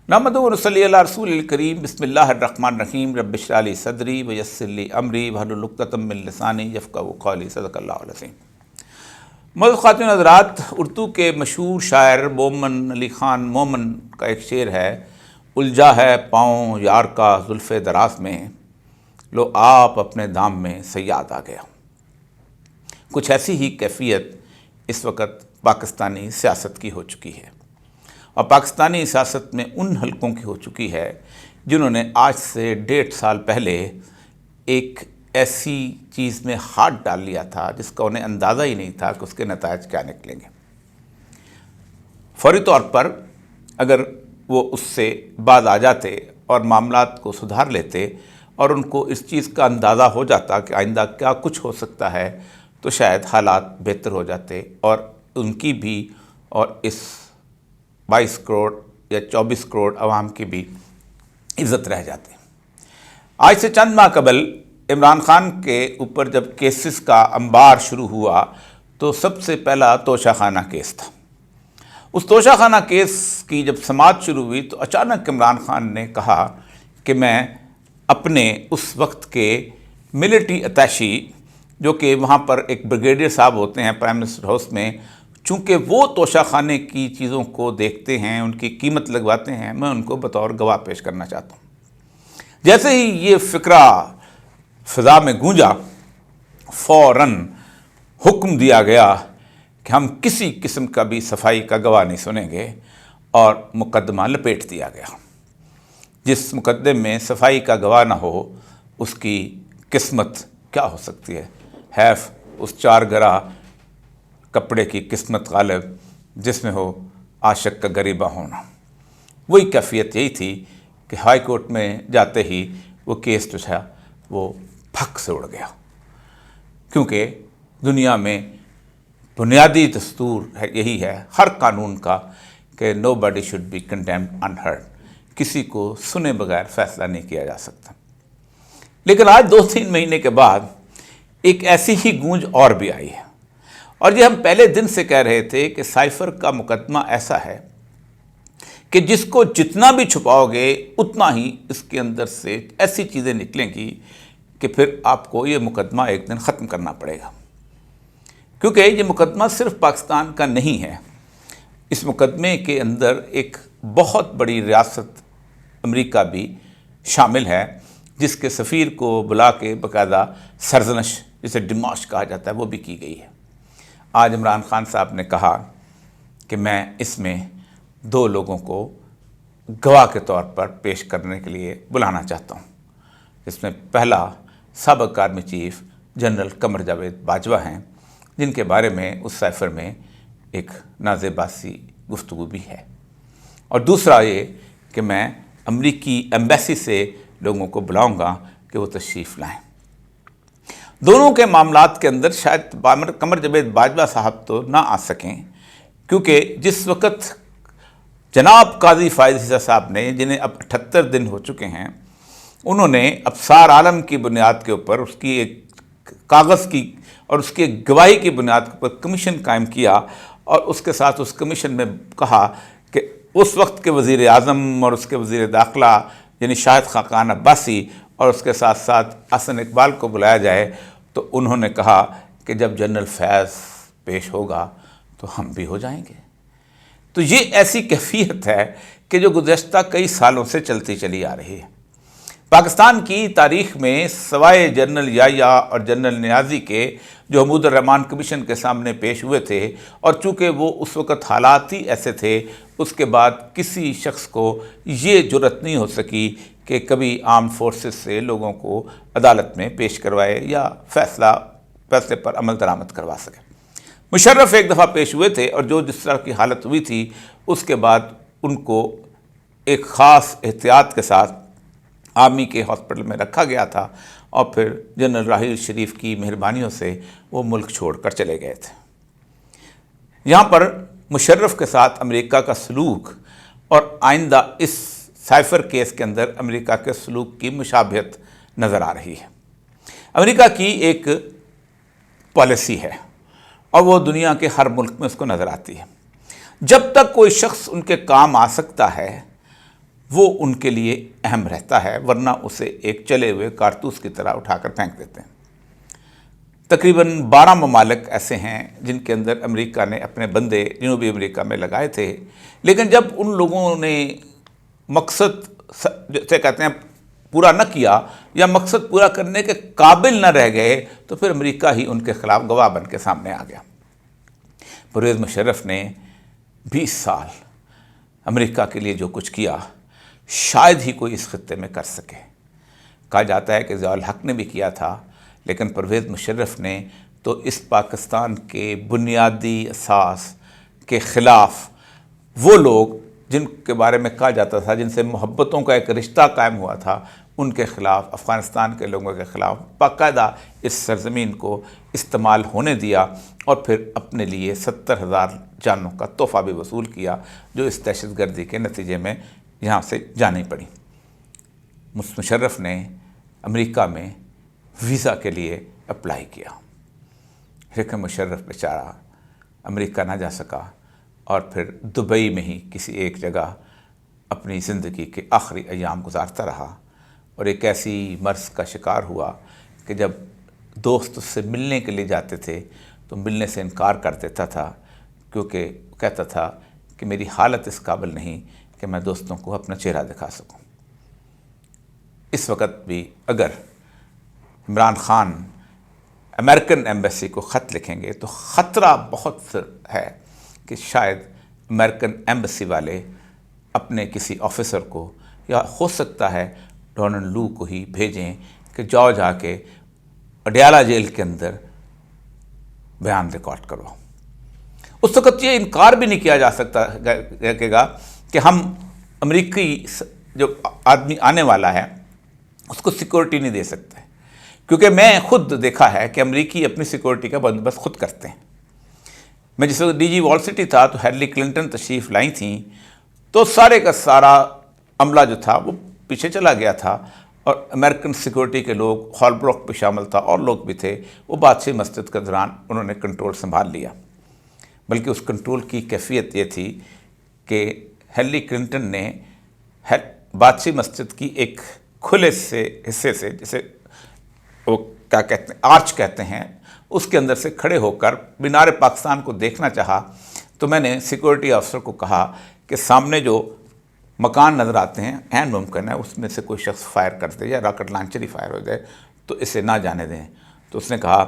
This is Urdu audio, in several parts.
نحمدہ و نصلی علی رسول الکریم بسم اللہ الرحمن الرحیم رب اشرح لی صدری ویسر لی امری واحلل عقدۃ من لسانی یفقہوا قولی صدق اللہ العظیم۔ معزز خواتین حضرات، اردو کے مشہور شاعر مومن علی خان مومن کا ایک شعر ہے، الجھا ہے پاؤں یار کا زلف دراز میں، لو آپ اپنے دام میں صیاد آ گیا۔ کچھ ایسی ہی کیفیت اس وقت پاکستانی سیاست کی ہو چکی ہے، اور پاکستانی سیاست میں ان حلقوں کی ہو چکی ہے جنہوں نے آج سے 1.5 سال پہلے ایک ایسی چیز میں ہاتھ ڈال لیا تھا جس کا انہیں اندازہ ہی نہیں تھا کہ اس کے نتائج کیا نکلیں گے۔ فوری طور پر اگر وہ اس سے باز آ جاتے اور معاملات کو سدھار لیتے اور ان کو اس چیز کا اندازہ ہو جاتا کہ آئندہ کیا کچھ ہو سکتا ہے، تو شاید حالات بہتر ہو جاتے اور ان کی بھی اور اس 22 کروڑ یا 24 کروڑ عوام کی بھی عزت رہ جاتی۔ آج سے چند ماہ قبل عمران خان کے اوپر جب کیسز کا انبار شروع ہوا تو سب سے پہلا توشہ خانہ کیس تھا۔ اس توشہ خانہ کیس کی جب سماعت شروع ہوئی تو اچانک عمران خان نے کہا کہ میں اپنے اس وقت کے ملٹری اتاشی، جو کہ وہاں پر ایک بریگیڈیئر صاحب ہوتے ہیں پرائم منسٹر ہاؤس میں، چونکہ وہ توشہ خانے کی چیزوں کو دیکھتے ہیں، ان کی قیمت لگواتے ہیں، میں ان کو بطور گواہ پیش کرنا چاہتا ہوں۔ جیسے ہی یہ فقرہ فضا میں گونجا، فوراً حکم دیا گیا کہ ہم کسی قسم کا بھی صفائی کا گواہ نہیں سنیں گے، اور مقدمہ لپیٹ دیا گیا۔ جس مقدمے میں صفائی کا گواہ نہ ہو اس کی قسمت کیا ہو سکتی ہے؟ حیف اس 4 گرہ کپڑے کی قسمت غالب جس میں ہو عاشق کا غریبہ ہونا۔ وہی کیفیت یہی تھی کہ ہائی کورٹ میں جاتے ہی وہ کیس جو تھا وہ پھک سے اڑ گیا، کیونکہ دنیا میں بنیادی دستور یہی ہے ہر قانون کا کہ nobody should be condemned unheard, کسی کو سنے بغیر فیصلہ نہیں کیا جا سکتا۔ لیکن آج 2-3 مہینے کے بعد ایک ایسی ہی گونج اور بھی آئی ہے، اور یہ ہم پہلے دن سے کہہ رہے تھے کہ سائفر کا مقدمہ ایسا ہے کہ جس کو جتنا بھی چھپاؤ گے اتنا ہی اس کے اندر سے ایسی چیزیں نکلیں گی کہ پھر آپ کو یہ مقدمہ ایک دن ختم کرنا پڑے گا۔ کیونکہ یہ مقدمہ صرف پاکستان کا نہیں ہے، اس مقدمے کے اندر ایک بہت بڑی ریاست امریکہ بھی شامل ہے، جس کے سفیر کو بلا کے باقاعدہ سرزنش، جسے ڈیماش کہا جاتا ہے، وہ بھی کی گئی ہے۔ آج عمران خان صاحب نے کہا کہ میں اس میں 2 لوگوں کو گواہ کے طور پر پیش کرنے کے لیے بلانا چاہتا ہوں۔ اس میں پہلا سابق army chief general Qamar Javed Bajwa ہیں، جن کے بارے میں اس سائفر میں ایک نازیبا سی گفتگو بھی ہے، اور دوسرا یہ کہ میں امریکی ایمبیسی سے لوگوں کو بلاؤں گا کہ وہ تشریف لائیں۔ دونوں کے معاملات کے اندر شاید قمر جاوید باجوہ صاحب تو نہ آ سکیں، کیونکہ جس وقت جناب قاضی فائز عیسیٰ صاحب نے، جنہیں اب 78 دن ہو چکے ہیں، انہوں نے ابصار عالم کی بنیاد کے اوپر، اس کی ایک کاغذ کی اور اس کی ایک گواہی کی بنیاد کے اوپر کمیشن قائم کیا، اور اس کے ساتھ اس کمیشن میں کہا کہ اس وقت کے وزیر اعظم اور اس کے وزیر داخلہ یعنی شاہد خاقان عباسی اور اس کے ساتھ ساتھ حسن اقبال کو بلایا جائے، تو انہوں نے کہا کہ جب جنرل فیض پیش ہوگا تو ہم بھی ہو جائیں گے۔ تو یہ ایسی کیفیت ہے کہ جو گزشتہ کئی سالوں سے چلتی چلی آ رہی ہے۔ پاکستان کی تاریخ میں سوائے جنرل یحییٰ اور جنرل نیازی کے، جو حمود الرحمن کمیشن کے سامنے پیش ہوئے تھے، اور چونکہ وہ اس وقت حالات ہی ایسے تھے، اس کے بعد کسی شخص کو یہ جرأت نہیں ہو سکی کہ کبھی آرمڈ فورسز سے لوگوں کو عدالت میں پیش کروائے یا فیصلے پر عمل درآمد کروا سکے۔ مشرف ایک دفعہ پیش ہوئے تھے، اور جو جس طرح کی حالت ہوئی تھی اس کے بعد ان کو ایک خاص احتیاط کے ساتھ آرمی کے ہاسپٹل میں رکھا گیا تھا، اور پھر جنرل راحیل شریف کی مہربانیوں سے وہ ملک چھوڑ کر چلے گئے تھے۔ یہاں پر مشرف کے ساتھ امریکہ کا سلوک اور آئندہ اس سائفر کیس کے اندر امریکہ کے سلوک کی مشابہت نظر آ رہی ہے۔ امریکہ کی ایک پالیسی ہے، اور وہ دنیا کے ہر ملک میں اس کو نظر آتی ہے۔ جب تک کوئی شخص ان کے کام آ سکتا ہے وہ ان کے لیے اہم رہتا ہے، ورنہ اسے ایک چلے ہوئے کارتوس کی طرح اٹھا کر پھینک دیتے ہیں۔ تقریباً 12 ممالک ایسے ہیں جن کے اندر امریکہ نے اپنے بندے جنوبی امریکہ میں لگائے تھے، لیکن جب ان لوگوں نے مقصد جسے کہتے ہیں پورا نہ کیا یا مقصد پورا کرنے کے قابل نہ رہ گئے، تو پھر امریکہ ہی ان کے خلاف گواہ بن کے سامنے آ گیا۔ پرویز مشرف نے 20 سال امریکہ کے لیے جو کچھ کیا شاید ہی کوئی اس خطے میں کر سکے۔ کہا جاتا ہے کہ ضیاء الحق نے بھی کیا تھا، لیکن پرویز مشرف نے تو اس پاکستان کے بنیادی اساس کے خلاف، وہ لوگ جن کے بارے میں کہا جاتا تھا جن سے محبتوں کا ایک رشتہ قائم ہوا تھا، ان کے خلاف، افغانستان کے لوگوں کے خلاف باقاعدہ اس سرزمین کو استعمال ہونے دیا، اور پھر اپنے لیے 70,000 جانوں کا تحفہ بھی وصول کیا، جو اس دہشت گردی کے نتیجے میں یہاں سے جانی پڑی۔ مشرف نے امریکہ میں ویزا کے لیے اپلائی کیا، لیکن مشرف بیچارہ امریکہ نہ جا سکا، اور پھر دبئی میں ہی کسی ایک جگہ اپنی زندگی کے آخری ایام گزارتا رہا، اور ایک ایسی مرض کا شکار ہوا کہ جب دوست اس سے ملنے کے لیے جاتے تھے تو ملنے سے انکار کر دیتا تھا، کیونکہ کہتا تھا کہ میری حالت اس قابل نہیں کہ میں دوستوں کو اپنا چہرہ دکھا سکوں۔ اس وقت بھی اگر عمران خان امریکن ایمبیسی کو خط لکھیں گے تو خطرہ بہت ہے کہ شاید امریکن ایمبیسی والے اپنے کسی آفیسر کو، یا ہو سکتا ہے ڈونلڈ لو کو ہی بھیجیں کہ جاؤ جا کے اڈیالہ جیل کے اندر بیان ریکارڈ کرو۔ اس وقت یہ انکار بھی نہیں کیا جا سکتا گا کہ ہم امریکی جو آدمی آنے والا ہے اس کو سیکورٹی نہیں دے سکتے، کیونکہ میں خود دیکھا ہے کہ امریکی اپنی سیکورٹی کا بندوبست خود کرتے ہیں۔ میں جس وقت ڈی جی وال سٹی تھا تو ہیلری کلنٹن تشریف لائی تھیں، تو سارے کا سارا عملہ جو تھا وہ پیچھے چلا گیا تھا، اور امریکن سیکورٹی کے لوگ، ہال بروک بھی شامل تھا اور لوگ بھی تھے، وہ بادشاہی مسجد کے دوران انہوں نے کنٹرول سنبھال لیا۔ بلکہ اس کنٹرول کی کیفیت یہ تھی کہ ہیلری کلنٹن نے بادشاہی مسجد کی ایک کھلے سے حصے سے، جسے وہ کیا کہتے ہیں، آرچ کہتے ہیں، اس کے اندر سے کھڑے ہو کر مینار پاکستان کو دیکھنا چاہا، تو میں نے سیکورٹی افسر کو کہا کہ سامنے جو مکان نظر آتے ہیں این ممکن ہے اس میں سے کوئی شخص فائر کر دے یا راکٹ لانچر ہی فائر ہو جائے، تو اسے نہ جانے دیں۔ تو اس نے کہا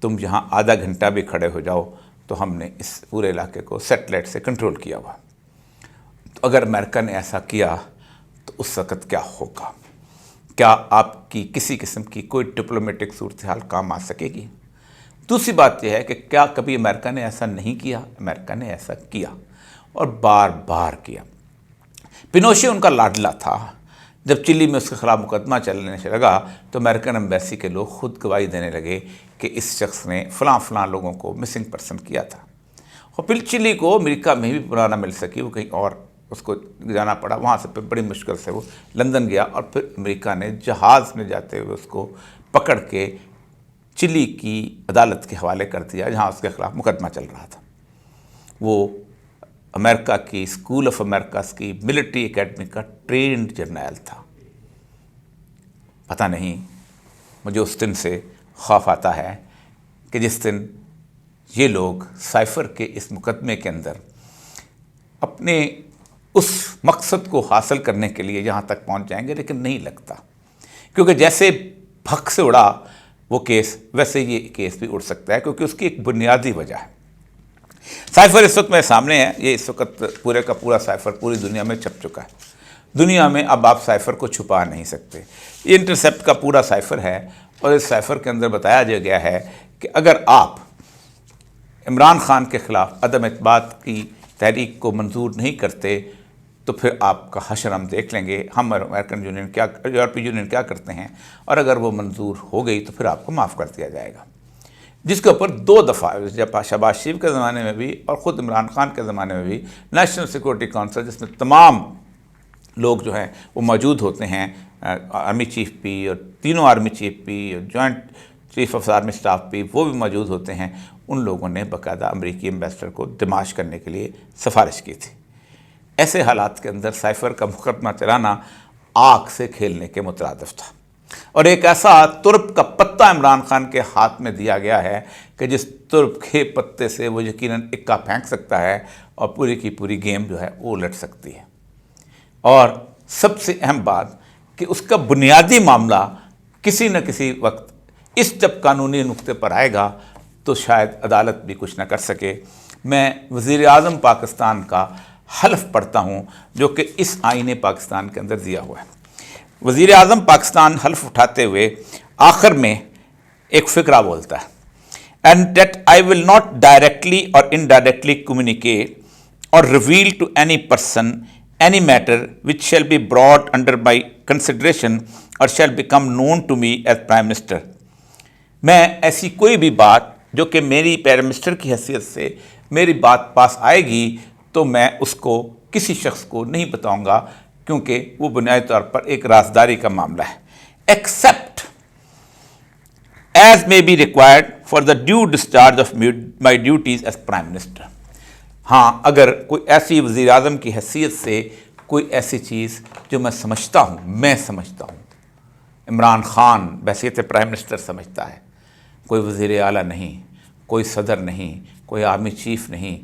تم یہاں آدھا گھنٹہ بھی کھڑے ہو جاؤ تو ہم نے اس پورے علاقے کو سیٹلائٹ سے کنٹرول کیا ہوا۔ تو اگر امریکہ نے ایسا کیا تو اس وقت کیا ہوگا؟ کیا آپ کی کسی قسم کی کوئی ڈپلومیٹک صورتحال کام آ سکے گی؟ دوسری بات یہ ہے کہ کیا کبھی امریکہ نے ایسا نہیں کیا؟ امریکہ نے ایسا کیا، اور بار بار کیا۔ پینوشے ان کا لاڈلا تھا۔ جب چلی میں اس کے خلاف مقدمہ چلنے سے لگا تو امریکن ایمبیسی کے لوگ خود گواہی دینے لگے کہ اس شخص نے فلاں فلاں لوگوں کو مسنگ پرسن کیا تھا، اور پھر چلی کو امریکہ میں بھی پناہ نہ مل سکی، وہ کہیں اور اس کو جانا پڑا، وہاں سے پھر بڑی مشکل سے وہ لندن گیا، اور پھر امریکہ نے جہاز میں جاتے ہوئے اس کو پکڑ کے چلی کی عدالت کے حوالے کر دیا، جہاں اس کے خلاف مقدمہ چل رہا تھا۔ وہ امریکہ کی اسکول آف امریکاز کی ملٹری اکیڈمی کا ٹرینڈ جرنیل تھا۔ پتہ نہیں، مجھے اس دن سے خوف آتا ہے کہ جس دن یہ لوگ سائفر کے اس مقدمے کے اندر اپنے اس مقصد کو حاصل کرنے کے لیے یہاں تک پہنچ جائیں گے، لیکن نہیں لگتا، کیونکہ جیسے بھگ سے اڑا وہ کیس، ویسے یہ کیس بھی اڑ سکتا ہے، کیونکہ اس کی ایک بنیادی وجہ ہے۔ سائفر اس وقت میرے سامنے ہے، یہ اس وقت پورے کا پورا سائفر پوری دنیا میں چھپ چکا ہے۔ دنیا میں اب آپ سائفر کو چھپا نہیں سکتے۔ یہ انٹرسیپٹ کا پورا سائفر ہے، اور اس سائفر کے اندر بتایا گیا ہے کہ اگر آپ عمران خان کے خلاف عدم اعتماد کی تحریک کو منظور نہیں کرتے تو پھر آپ کا حشر ہم دیکھ لیں گے، ہم امریکن یونین کیا، یورپی یونین کیا کرتے ہیں، اور اگر وہ منظور ہو گئی تو پھر آپ کو معاف کر دیا جائے گا۔ جس کے اوپر 2 دفعہ جب شہباز شریف کے زمانے میں بھی اور خود عمران خان کے زمانے میں بھی نیشنل سیکورٹی کونسل، جس میں تمام لوگ جو ہیں وہ موجود ہوتے ہیں، آرمی چیف بھی اور تینوں آرمی چیف بھی اور joint chief of army staff بھی، وہ بھی موجود ہوتے ہیں، ان لوگوں نے باقاعدہ امریکی ایمبیسڈر کو دماشق کرنے کے لیے سفارش کی تھی۔ ایسے حالات کے اندر سائفر کا مقدمہ چلانا آگ سے کھیلنے کے مترادف تھا، اور ایک ایسا ترپ کا پتہ عمران خان کے ہاتھ میں دیا گیا ہے کہ جس ترپ کے پتے سے وہ یقیناً اکا پھینک سکتا ہے اور پوری کی پوری گیم جو ہے وہ الٹ سکتی ہے۔ اور سب سے اہم بات کہ اس کا بنیادی معاملہ کسی نہ کسی وقت اس جب قانونی نقطے پر آئے گا تو شاید عدالت بھی کچھ نہ کر سکے۔ میں وزیر اعظم پاکستان کا حلف پڑھتا ہوں جو کہ اس آئین پاکستان کے اندر دیا ہوا ہے۔ وزیر اعظم پاکستان حلف اٹھاتے ہوئے آخر میں ایک فقرہ بولتا ہے، and that I will not directly or indirectly communicate or reveal to any person any matter which shall be brought under my consideration or shall become known to me as prime minister. میں ایسی کوئی بھی بات جو کہ میری پرائم منسٹر کی حیثیت سے میری بات پاس آئے گی تو میں اس کو کسی شخص کو نہیں بتاؤں گا، کیونکہ وہ بنیادی طور پر ایک رازداری کا معاملہ ہے، accept as may be required for the due discharge of my duties as Prime Minister۔ ہاں، اگر کوئی ایسی وزیر اعظم کی حیثیت سے کوئی ایسی چیز جو میں سمجھتا ہوں عمران خان بحیثیت پرائم منسٹر سمجھتا ہے، کوئی وزیر اعلیٰ نہیں، کوئی صدر نہیں، کوئی آرمی چیف نہیں،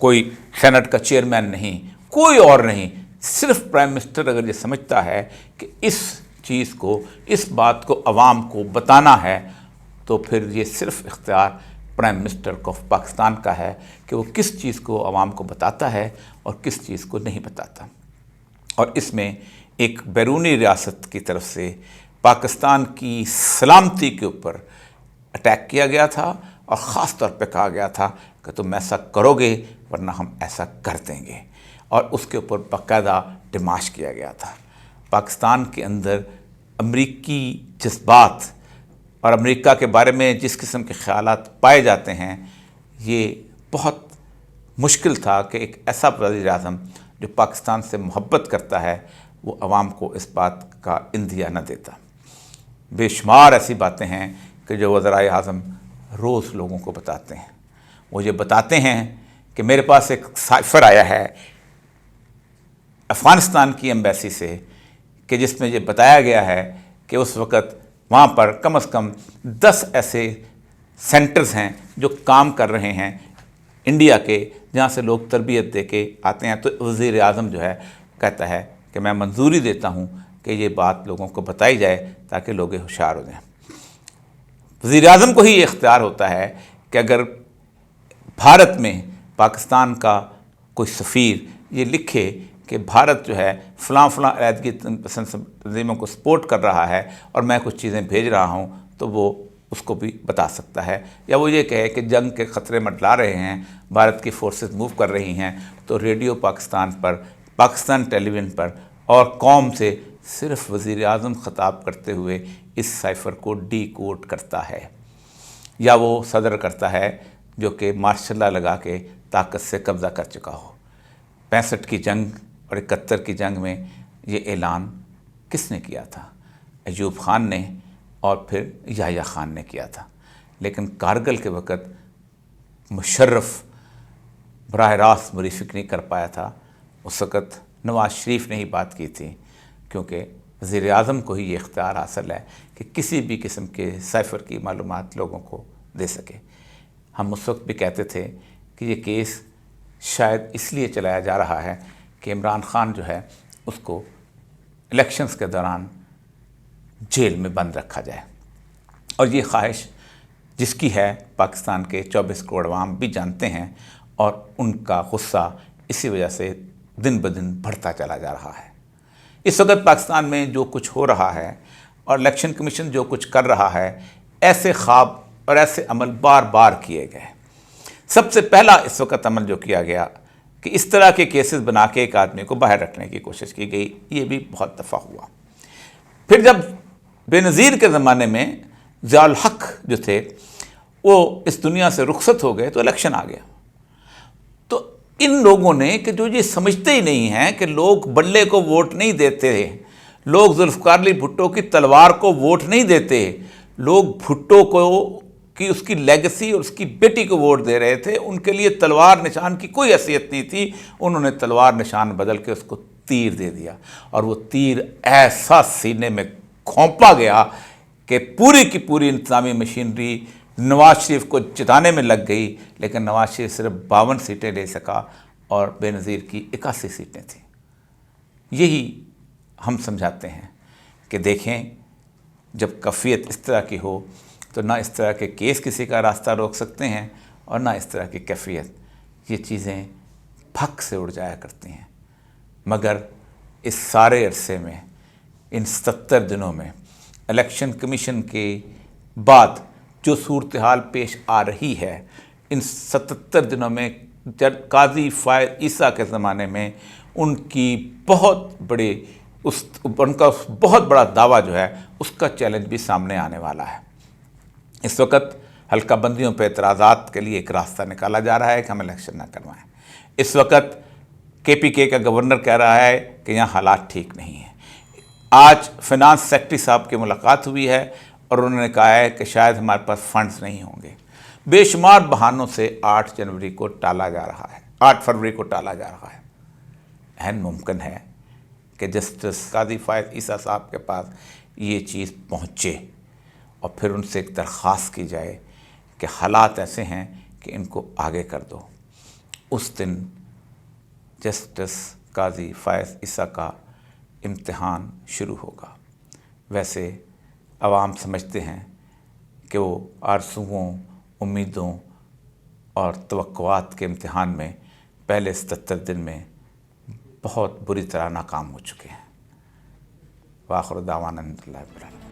کوئی سینٹ کا چیئرمین نہیں، کوئی اور نہیں، صرف پرائم منسٹر اگر یہ سمجھتا ہے کہ اس چیز کو، اس بات کو عوام کو بتانا ہے تو پھر یہ صرف اختیار پرائم منسٹر کو پاکستان کا ہے کہ وہ کس چیز کو عوام کو بتاتا ہے اور کس چیز کو نہیں بتاتا۔ اور اس میں ایک بیرونی ریاست کی طرف سے پاکستان کی سلامتی کے اوپر اٹیک کیا گیا تھا، اور خاص طور پہ کہا گیا تھا کہ تم ایسا کرو گے ورنہ ہم ایسا کر دیں گے، اور اس کے اوپر باقاعدہ ڈماش کیا گیا تھا۔ پاکستان کے اندر امریکی جذبات اور امریکہ کے بارے میں جس قسم کے خیالات پائے جاتے ہیں، یہ بہت مشکل تھا کہ ایک ایسا وزیر اعظم جو پاکستان سے محبت کرتا ہے وہ عوام کو اس بات کا اندیا نہ دیتا۔ بے شمار ایسی باتیں ہیں کہ جو وزرائے اعظم روز لوگوں کو بتاتے ہیں۔ وہ یہ بتاتے ہیں کہ میرے پاس ایک سائفر آیا ہے افغانستان کی ایمبیسی سے کہ جس میں یہ بتایا گیا ہے کہ اس وقت وہاں پر کم از کم 10 ایسے سینٹرز ہیں جو کام کر رہے ہیں انڈیا کے، جہاں سے لوگ تربیت دے کے آتے ہیں۔ تو وزیر اعظم جو ہے کہتا ہے کہ میں منظوری دیتا ہوں کہ یہ بات لوگوں کو بتائی جائے تاکہ لوگ ہوشیار ہو جائیں۔ وزیر اعظم کو ہی یہ اختیار ہوتا ہے کہ اگر بھارت میں پاکستان کا کوئی سفیر یہ لکھے کہ بھارت جو ہے فلاں علیحدگی پسند تنظیموں کو سپورٹ کر رہا ہے اور میں کچھ چیزیں بھیج رہا ہوں، تو وہ اس کو بھی بتا سکتا ہے، یا وہ یہ کہے کہ جنگ کے خطرے منڈلا رہے ہیں، بھارت کی فورسز موو کر رہی ہیں، تو ریڈیو پاکستان پر، پاکستان ٹیلی ویژن پر اور قوم سے صرف وزیر اعظم خطاب کرتے ہوئے اس سائفر کو ڈی کوڈ کرتا ہے، یا وہ صدر کرتا ہے جو کہ ماشاء اللہ لگا کے طاقت سے قبضہ کر چکا ہو۔ 65 کی جنگ اور 71 کی جنگ میں یہ اعلان کس نے کیا تھا؟ ایوب خان نے اور پھر یحییٰ خان نے کیا تھا، لیکن کارگل کے وقت مشرف براہ راست بریفنگ نہیں کر پایا تھا۔ اس وقت نواز شریف نے ہی بات کی تھی، کیونکہ وزیر اعظم کو ہی یہ اختیار حاصل ہے کہ کسی بھی قسم کے سائفر کی معلومات لوگوں کو دے سکے۔ ہم اس وقت بھی کہتے تھے کہ یہ کیس شاید اس لیے چلایا جا رہا ہے کہ عمران خان جو ہے اس کو الیکشنز کے دوران جیل میں بند رکھا جائے، اور یہ خواہش جس کی ہے پاکستان کے 24 کروڑ عوام بھی جانتے ہیں، اور ان کا غصہ اسی وجہ سے دن بدن بڑھتا چلا جا رہا ہے۔ اس وقت پاکستان میں جو کچھ ہو رہا ہے اور الیکشن کمیشن جو کچھ کر رہا ہے، ایسے خواب اور ایسے عمل بار بار کیے گئے۔ سب سے پہلا اس وقت عمل جو کیا گیا کہ اس طرح کے کیسز بنا کے ایک آدمی کو باہر رکھنے کی کوشش کی گئی، یہ بھی بہت دفعہ ہوا۔ پھر جب بے نظیر کے زمانے میں ضیاء الحق جو تھے وہ اس دنیا سے رخصت ہو گئے تو الیکشن آ گیا، تو ان لوگوں نے کہ جو یہ سمجھتے ہی نہیں ہیں کہ لوگ بلے کو ووٹ نہیں دیتے، لوگ ذوالفقار علی بھٹو کی تلوار کو ووٹ نہیں دیتے، لوگ بھٹو کو کہ اس کی لیگسی اور اس کی بیٹی کو ووٹ دے رہے تھے، ان کے لیے تلوار نشان کی کوئی حیثیت نہیں تھی، انہوں نے تلوار نشان بدل کے اس کو تیر دے دیا، اور وہ تیر ایسا سینے میں کھونپا گیا کہ پوری کی پوری انتظامی مشینری نواز شریف کو جتانے میں لگ گئی، لیکن نواز شریف صرف 52 سیٹیں لے سکا اور بے نظیر کی 81 سیٹیں تھیں۔ یہی ہم سمجھاتے ہیں کہ دیکھیں، جب کیفیت اس طرح کی ہو تو نہ اس طرح کے کیس کسی کا راستہ روک سکتے ہیں، اور نہ اس طرح کی کیفیت، یہ چیزیں پھک سے اڑ جایا کرتی ہیں۔ مگر اس سارے عرصے میں، ان 77 دنوں میں، الیکشن کمیشن کے بعد جو صورتحال پیش آ رہی ہے، ان 77 دنوں میں قاضی فائز عیسیٰ کے زمانے میں ان کی ان کا بہت بڑا دعویٰ جو ہے اس کا چیلنج بھی سامنے آنے والا ہے۔ اس وقت حلقہ بندیوں پہ اعتراضات کے لیے ایک راستہ نکالا جا رہا ہے کہ ہم الیکشن نہ کروائیں۔ اس وقت KPK کا گورنر کہہ رہا ہے کہ یہاں حالات ٹھیک نہیں ہیں۔ آج فنانس سیکرٹری صاحب کی ملاقات ہوئی ہے اور انہوں نے کہا ہے کہ شاید ہمارے پاس فنڈز نہیں ہوں گے۔ بے شمار بہانوں سے 8 جنوری کو ٹالا جا رہا ہے، 8 فروری کو ٹالا جا رہا ہے۔ عین ممکن ہے کہ جسٹس قاضی فائز عیسیٰ صاحب کے پاس یہ چیز پہنچے اور پھر ان سے ایک درخواست کی جائے کہ حالات ایسے ہیں کہ ان کو آگے کر دو۔ اس دن جسٹس قاضی فائز عیسیٰ کا امتحان شروع ہوگا۔ ویسے عوام سمجھتے ہیں کہ وہ آرزوؤں، امیدوں اور توقعات کے امتحان میں پہلے 77 دن میں بہت بری طرح ناکام ہو چکے ہیں۔ وآخر دعوانا الحمدللہ رب العالمین۔